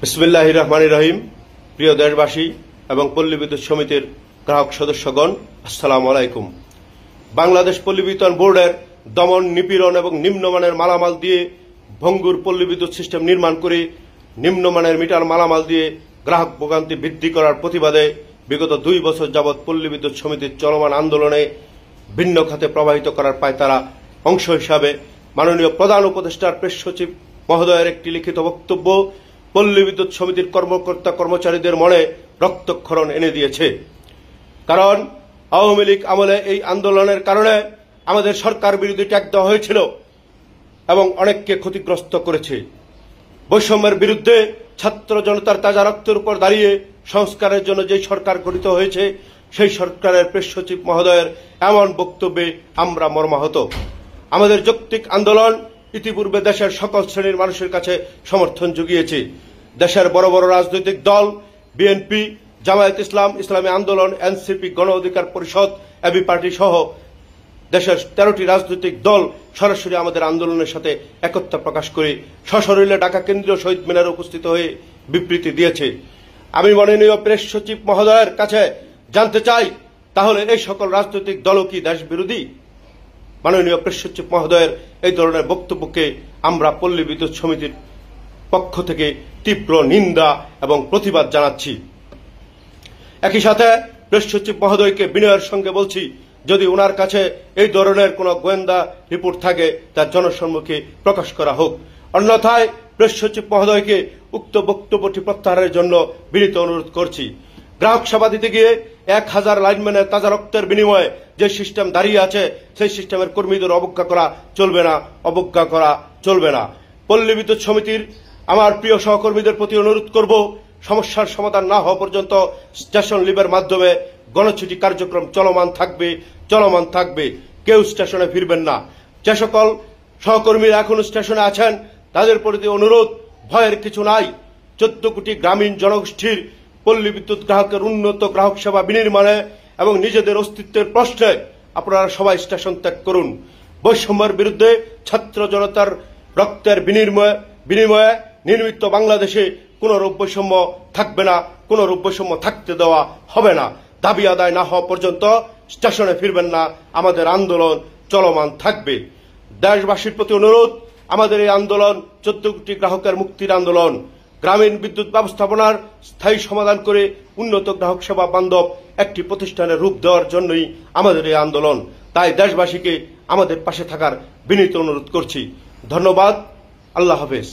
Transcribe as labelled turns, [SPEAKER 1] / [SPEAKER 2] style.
[SPEAKER 1] বিসমিল্লাহির রহমানির রহিম। প্রিয় দেশবাসী এবং পল্লী বিদ্যুৎ সমিতির গ্রাহক সদস্যগণ, আসসালামু আলাইকুম। বাংলাদেশ পল্লী বিদ্যুৎ বোর্ডের দমন, নিপীড়ন এবং নিম্নমানের মালামাল দিয়ে ভঙ্গুর পল্লী বিদ্যুৎ সিস্টেম নির্মাণ করে নিম্নমানের মিটার মালামাল দিয়ে গ্রাহক ভোগান্তি বৃদ্ধি করার প্রতিবাদে বিগত 2 বছর যাবৎ পল্লী বিদ্যুৎ সমিতির চলমান আন্দোলনে ভিন্ন খাতে প্রবাহিত করার পায়তারা অংশ হিসাবে মাননীয় প্রধান উপদেষ্টার প্রেস সচিব মহোদয়ের একটি লিখিত বক্তব্য পল্লী বিদ্যুৎ সমিতির কর্মকর্তা কর্মচারীদের মনে রক্তক্ষরণ এনে দিয়েছে। কারণ আওয়ামী লীগ আমলে এই আন্দোলনের কারণে আমাদের সরকার বিরোধী ট্যাগ দেওয়া হয়েছিল এবং অনেককে ক্ষতিগ্রস্ত করেছে। বৈষম্যের বিরুদ্ধে ছাত্র জনতার তাজা রক্তের উপর দাঁড়িয়ে সংস্কারের জন্য যে সরকার গঠিত হয়েছে সেই সরকারের প্রেস সচিব মহোদয়ের এমন বক্তব্যে আমরা মর্মাহত। আমাদের যৌক্তিক আন্দোলন ইতিপূর্বে দেশের সকল শ্রেণীর মানুষের কাছে সমর্থন জুগিয়েছে। দেশের বড় বড় রাজনৈতিক দল বিএনপি, জামায়াত ইসলাম, ইসলামী আন্দোলন, এনসিপি, গণ অধিকার পরিষদ, এবি পার্টি সহ দেশের 13টি রাজনৈতিক দল সরাসরি আমাদের আন্দোলনের সাথে একতা প্রকাশ করে সশরীরে ঢাকা কেন্দ্রীয় শহীদ মিনারে উপস্থিত হয়ে বিবৃতি দিয়েছে। আমি মাননীয় প্রেস সচিব মহোদয়ের কাছে জানতে চাই, তাহলে এই সকল রাজনৈতিক দলও কি দেশ বিরোধী? মাননীয় প্রেস সচিব মহোদয়ের এই ধরনের বক্তব্যকে আমরা পল্লী বিদ্যুৎ সমিতির পক্ষ থেকে তীব্র নিন্দা এবং প্রতিবাদ জানাচ্ছি। একই সাথে প্রেস সচিব মহোদয়কে বিনয়ের সঙ্গে বলছি, যদি ওনার কাছে এই ধরনের কোনো গোয়েন্দা রিপোর্ট থাকে তা জনসম্মুখে প্রকাশ করা হোক। অন্যথায় প্রেস সচিব মহোদয়কে উক্ত বক্তব্যটি প্রত্যাহারের জন্য বিনীত অনুরোধ করছি। গ্রাহক সেবা দিতে গিয়ে 1000 লাইনম্যানের তাজা রক্তের বিনিময়ে যে সিস্টেম দাঁড়িয়ে আছে সেই সিস্টেমের কর্মীদের অবজ্ঞা করা চলবে না, অবজ্ঞা করা চলবে না। পল্লী বিদ্যুৎ সমিতির আমার প্রিয় সহকর্মীদের প্রতি অনুরোধ করব, সমস্যার সমাধান না হওয়া পর্যন্ত স্টেশন লিভের মাধ্যমে গণছুটি কার্যক্রম চলমান থাকবে। কেউ স্টেশনে ফিরবেন না। যে সকল সহকর্মীরা এখনো স্টেশনে আছেন তাদের প্রতি অনুরোধ, ভয়ের কিছু নাই। 14 কোটি গ্রামীণ জনগোষ্ঠীর পল্লী বিদ্যুৎ গ্রাহকের উন্নত গ্রাহক সেবা বিনির্মাণে এবং নিজেদের অস্তিত্বের প্রশ্নে আপনারা সবাই স্টেশন ত্যাগ করুন। বৈষম্যের বিরুদ্ধে ছাত্র জনতার রক্তের বিনিময়ে নির্মিত বাংলাদেশে কোন রূপ বৈষম্য থাকবে না, কোন রূপ বৈষম্য থাকতে দেওয়া হবে না। দাবি আদায় না হওয়া পর্যন্ত স্টেশনে ফিরবেন না, আমাদের আন্দোলন চলমান থাকবে। দেশবাসীর প্রতি অনুরোধ, আমাদের এই আন্দোলন 14 কোটি গ্রাহকের মুক্তির আন্দোলন। গ্রামীণ বিদ্যুৎ ব্যবস্থাপনার স্থায়ী সমাধান করে উন্নত গ্রাহক সেবা বান্ধব একটি প্রতিষ্ঠানের রূপ দেওয়ার জন্যই আমাদের এই আন্দোলন। তাই দেশবাসীকে আমাদের পাশে থাকার বিনীত অনুরোধ করছি। ধন্যবাদ। আল্লাহ হাফেজ।